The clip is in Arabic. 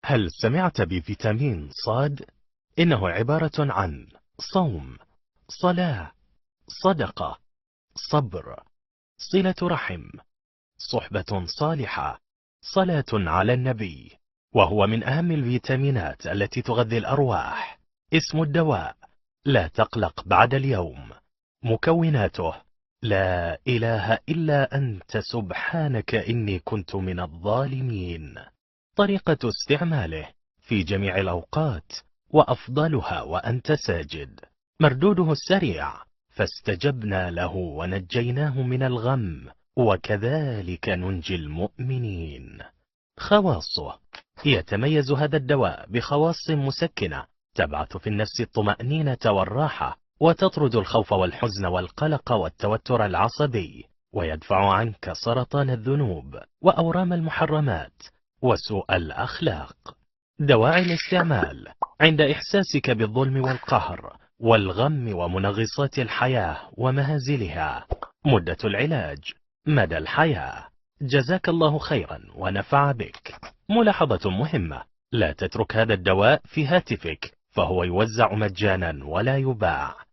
هل سمعت بفيتامين صاد؟ إنه عبارة عن صوم، صلاة، صدقة، صبر، صلة رحم، صحبة صالحة، صلاة على النبي. وهو من أهم الفيتامينات التي تغذي الأرواح. اسم الدواء: لا تقلق بعد اليوم. مكوناته: لا إله إلا أنت سبحانك إني كنت من الظالمين. طريقة استعماله: في جميع الأوقات، وأفضلها وأنت ساجد. مردوده السريع، فاستجبنا له ونجيناه من الغم وكذلك ننجي المؤمنين. خواصه: يتميز هذا الدواء بخواص مسكنة تبعث في النفس الطمأنينة والراحة، وتطرد الخوف والحزن والقلق والتوتر العصبي، ويدفع عنك سرطان الذنوب وأورام المحرمات وسوء الأخلاق. دواعي الاستعمال: عند إحساسك بالظلم والقهر والغم ومنغصات الحياة ومهازلها. مدة العلاج: مدى الحياة. جزاك الله خيرا ونفع بك. ملاحظة مهمة: لا تترك هذا الدواء في هاتفك، فهو يوزع مجانا ولا يباع.